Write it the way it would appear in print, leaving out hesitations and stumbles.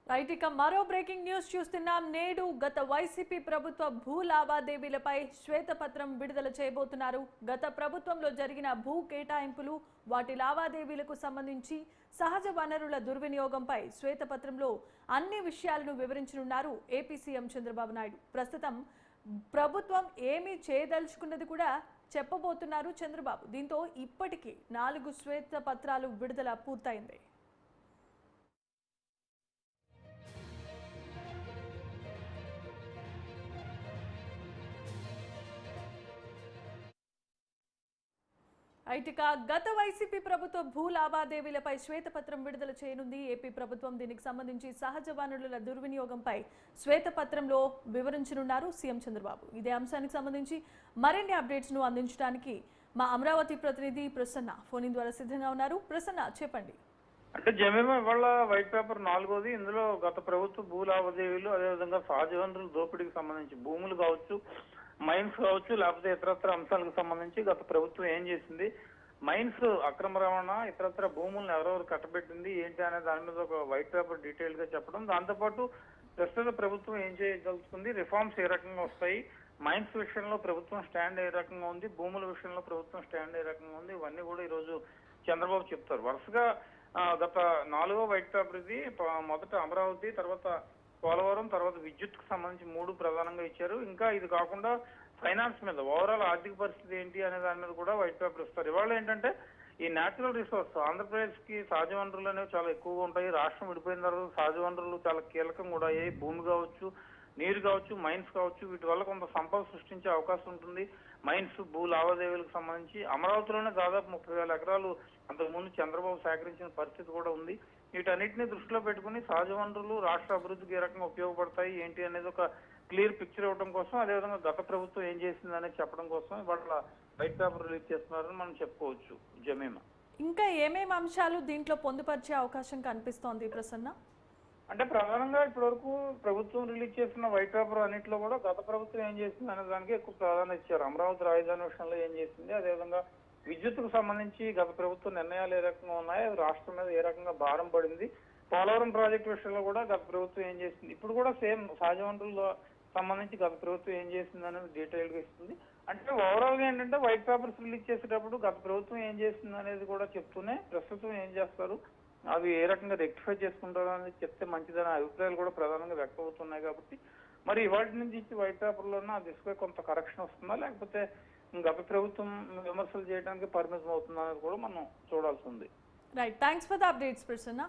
Right ఇక మరో breaking news చూస్తున్నాం. నేడు గత వైసీపీ ప్రభుత్వ భూ లావాదేవీలపై శ్వేతపత్రం విడుదల చేయబోతున్నారు. గత ప్రభుత్వంలో జరిగిన భూ కేటాయింపులు, వాటి లావాదేవీలకు సంబంధించి సహజ వనరుల దుర్వినియోగంపై శ్వేతపత్రంలో అన్ని విషయాలను వివరించనున్నారు ఏపీ సీఎం చంద్రబాబు నాయుడు. ప్రస్తుతం ప్రభుత్వం ఏమీ చేయదలుచుకున్నది కూడా చెప్పబోతున్నారు చంద్రబాబు. దీంతో ఇప్పటికీ 4 శ్వేతపత్రాలు విడుదల పూర్తయింది. ఐటికా గత వైసీపీ ప్రభుత్వ భూ లావాదేవీలపై శ్వేతపత్రం విడుదల చేయనుంది ఏపీ ప్రభుత్వం. దీనికి సంబంధించి సహజ వనరుల దుర్వినియోగంపై శ్వేతపత్రంలో వివరించనున్నారు సీఎం చంద్రబాబు. ఇదే అంశానికి సంబంధించి మరిన్ని అప్డేట్స్ ను అందించడానికి మా అమరావతి ప్రతినిధి ప్రసన్న ఫోన్ ద్వారా సిద్ధంగా ఉన్నారు. ప్రసన్న, చెప్పండి. అంటే జమీమా ఇవాళ వైట్ పేపర్ 4వది. ఇందులో గత ప్రభుత్వ భూ లావాదేవీలు, అదేవిధంగా సహజ వనరుల దోపిడీకి సంబంధించి భూములు కావచ్చు, మైన్స్ కావచ్చు, లేకపోతే ఇతరత్ర అంశాలకు సంబంధించి గత ప్రభుత్వం ఏం చేసింది, మైన్స్ అక్రమ రవాణా, ఇతరత్ర భూములను ఎవరెవరు కట్టబెట్టింది ఏంటి అనే దాని మీద ఒక వైట్ పేపర్ డీటెయిల్ గా చెప్పడం, దాంతోపాటు ప్రస్తుత ప్రభుత్వం ఏం చేయదలుచుకుంది, రిఫార్మ్స్ ఏ రకంగా వస్తాయి, మైన్స్ విషయంలో ప్రభుత్వం స్టాండ్ ఏ రకంగా ఉంది, భూముల విషయంలో ప్రభుత్వం స్టాండ్ ఏ రకంగా ఉంది, ఇవన్నీ కూడా ఈ రోజు చంద్రబాబు చెప్తారు. వరుసగా గత 4వ వైట్ పేపర్ ఇది. మొదట అమరావతి, తర్వాత పోలవరం, తర్వాత విద్యుత్ కు సంబంధించి 3 ప్రధానంగా ఇచ్చారు. ఇంకా ఇది కాకుండా ఫైనాన్స్ మీద, ఓవరాల్ ఆర్థిక పరిస్థితి ఏంటి అనే దాని మీద కూడా వైట్ పేపర్ ఇస్తారు. ఇవాళ ఏంటంటే ఈ నేచురల్ రిసోర్స్, ఆంధ్రప్రదేశ్ కి సహజ వనరులు అనేవి చాలా ఎక్కువగా ఉంటాయి. రాష్ట్రం విడిపోయిన తర్వాత సహజ వనరులు చాలా కీలకం కూడా అయ్యాయి. భూమి కావచ్చు, నీరు కావచ్చు, మైన్స్ కావచ్చు, వీటి వల్ల కొంత సంపద సృష్టించే అవకాశం ఉంటుంది. మైన్స్, భూ లావాదేవీలకు సంబంధించి అమరావతిలోనే దాదాపు 30,000 ఎకరాలు అంతకుముందు చంద్రబాబు సేకరించిన పరిస్థితి కూడా ఉంది. వీటన్నిటిని దృష్టిలో పెట్టుకుని సహజ వనరులు రాష్ట్ర అభివృద్ధికి ఏ రకంగా ఉపయోగపడతాయి ఏంటి అనేది ఒక క్లియర్ పిక్చర్ ఇవ్వడం కోసం, అదేవిధంగా గత ప్రభుత్వం ఏం చేసింది అనేది చెప్పడం కోసం ఇవాళ వైట్ పేపర్ రిలీజ్ చేస్తున్నారని మనం చెప్పుకోవచ్చు. జమీమా, ఇంకా ఏమేమి అంశాలు దీంట్లో పొందుపరిచే అవకాశం కనిపిస్తోంది ప్రసన్న? అంటే ప్రధానంగా ఇప్పటి వరకు ప్రభుత్వం రిలీజ్ చేసిన వైట్ పేపర్ అన్నింటిలో కూడా గత ప్రభుత్వం ఏం చేసింది అనే దానికి ఎక్కువ ప్రాధాన్యత ఇచ్చారు. అమరావతి రాజధాని విషయంలో ఏం చేసింది, అదేవిధంగా విద్యుత్తుకు సంబంధించి గత ప్రభుత్వ నిర్ణయాలు ఏ రకంగా ఉన్నాయి, రాష్ట్రం మీద ఏ రకంగా భారం పడింది, పోలవరం ప్రాజెక్టు విషయంలో కూడా గత ప్రభుత్వం ఏం చేసింది, ఇప్పుడు కూడా సేమ్ సహజ వనరుల సంబంధించి గత ప్రభుత్వం ఏం చేసింది అనేది డీటెయిల్ గా ఇస్తుంది. అంటే ఓవరాల్ గా ఏంటంటే వైట్ పేపర్స్ రిలీజ్ చేసేటప్పుడు గత ప్రభుత్వం ఏం చేసింది అనేది కూడా చెప్తూనే ప్రస్తుతం ఏం చేస్తారు, అవి ఏ రకంగా రెక్టిఫై చేసుకుంటారో అనేది చెప్తే మంచిదనే అభిప్రాయాలు కూడా ప్రధానంగా వ్యక్తమవుతున్నాయి. కాబట్టి మరి ఇవాటి నుంచి ఇచ్చి వైట్ పేపర్ లోనే ఆ దిశగా కొంత కరెక్షన్ వస్తుందా, లేకపోతే గత ప్రభుత్వం విమర్శలు చేయడానికి పరిమితం అవుతుందా అనేది కూడా మనం చూడాల్సి ఉంది. Right, thanks for the updates Prasanna.